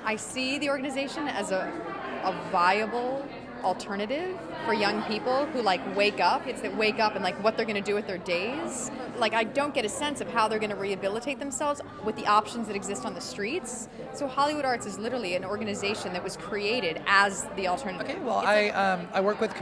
I see the organization as a viable alternative for young people who like wake up. It's that wake up and like what they're going to do with their days. Like I don't get a sense of how they're going to rehabilitate themselves with the options that exist on the streets. So Hollywood Arts is literally an organization that was created as the alternative. Okay, well, I work with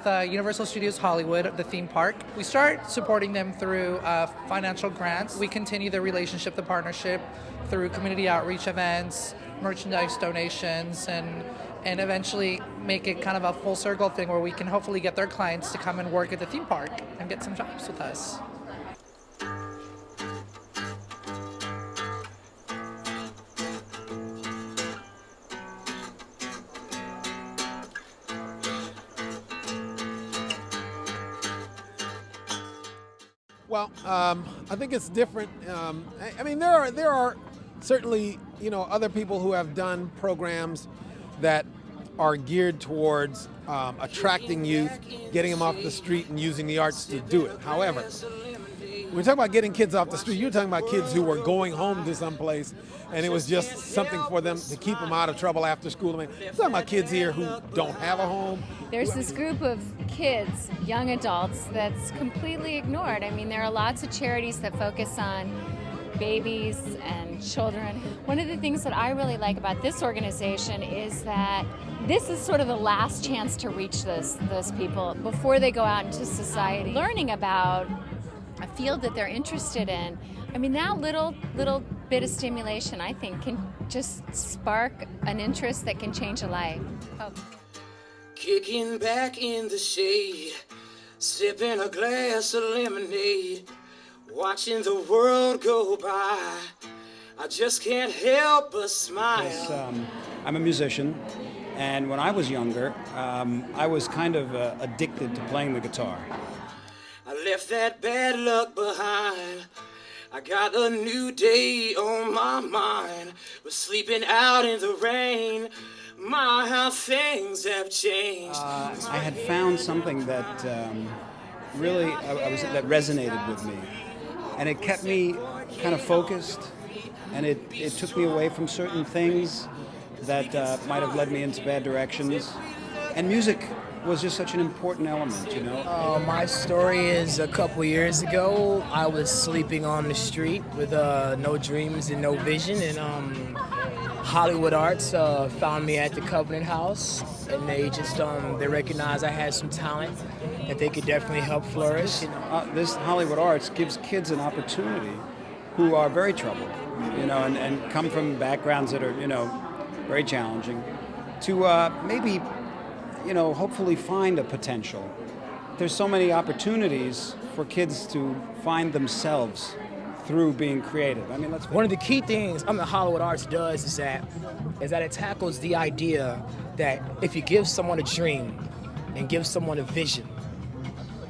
Universal Studios Hollywood, the theme park. We start supporting them through financial grants. We continue the relationship, the partnership through community outreach events, merchandise donations, and eventually make it kind of a full circle thing where we can hopefully get their clients to come and work at the theme park and get some jobs with us. Well, I think it's different. I mean, there are certainly other people who have done programs that are geared towards attracting youth, getting them off the street, and using the arts to do it. However, when we talk about getting kids off the street, you're talking about kids who were going home to someplace, and it was just something for them to keep them out of trouble after school. I mean, we're talking about kids here who don't have a home. There's this group of kids, young adults, that's completely ignored. I mean, there are lots of charities that focus on babies and children. One of the things that I really like about this organization is that this is sort of the last chance to reach those people before they go out into society. Learning about a field that they're interested in, I mean, that little bit of stimulation, I think, can just spark an interest that can change a life. Oh. Kicking back in the shade, sipping a glass of lemonade, watching the world go by, I just can't help but smile. Yes, I'm a musician, and when I was younger, I was kind of addicted to playing the guitar. I left that bad luck behind. I got a new day on my mind. Was sleeping out in the rain. My, how things have changed. I had found something that really that resonated with me, and it kept me kind of focused, and it took me away from certain things that might have led me into bad directions. And music was just such an important element, you know. My story is a couple years ago, I was sleeping on the street with no dreams and no vision, and Hollywood Arts found me at the Covenant House, and they just they recognized I had some talent that they could definitely help flourish. This Hollywood Arts gives kids an opportunity who are very troubled, you know, and come from backgrounds that are, you know, very challenging, to maybe, you know, hopefully find a potential. There's so many opportunities for kids to find themselves through being creative. I mean, one of the key things Hollywood Arts does is that it tackles the idea that if you give someone a dream and give someone a vision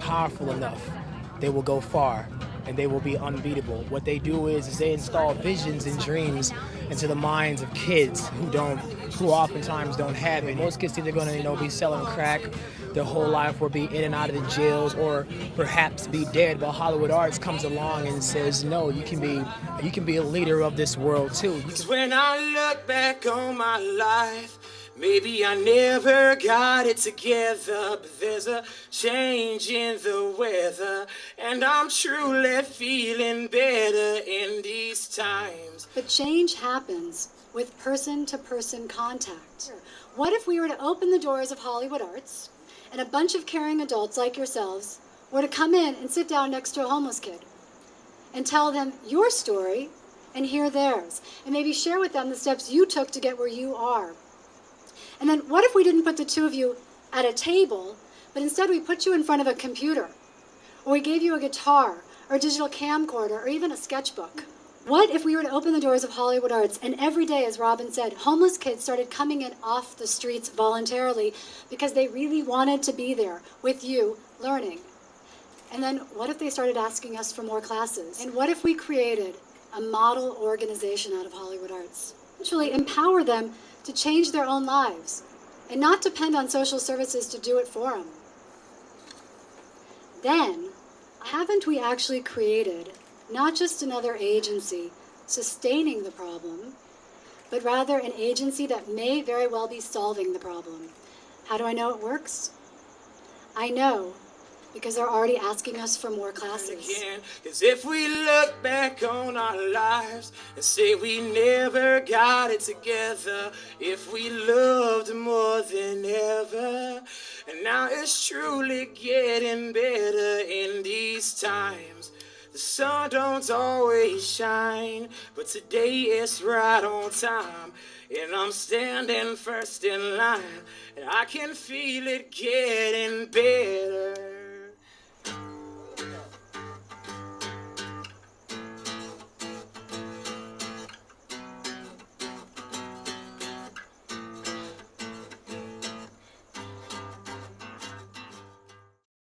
powerful enough, they will go far and they will be unbeatable. What they do is they install visions and dreams into the minds of kids who oftentimes don't have it. Most kids think they're going to, be selling crack their whole life, or be in and out of the jails, or perhaps be dead. But Hollywood Arts comes along and says, no, you can be a leader of this world too. When I look back on my life, maybe I never got it together, but there's a change in the weather, and I'm truly feeling better in these times. But change happens with person-to-person contact. What if we were to open the doors of Hollywood Arts, and a bunch of caring adults like yourselves were to come in and sit down next to a homeless kid and tell them your story and hear theirs, and maybe share with them the steps you took to get where you are? And then what if we didn't put the two of you at a table, but instead we put you in front of a computer, or we gave you a guitar, or a digital camcorder, or even a sketchbook? What if we were to open the doors of Hollywood Arts, and every day, as Robin said, homeless kids started coming in off the streets voluntarily because they really wanted to be there with you, learning? And then what if they started asking us for more classes? And what if we created a model organization out of Hollywood Arts? Eventually empower them to change their own lives and not depend on social services to do it for them. Then, haven't we actually created not just another agency sustaining the problem, but rather an agency that may very well be solving the problem. How do I know it works? I know because they're already asking us for more classes. Cause if we look back on our lives and say we never got it together, if we loved more than ever, and now it's truly getting better in these times. The sun don't always shine, but today it's right on time. And I'm standing first in line, and I can feel it getting better.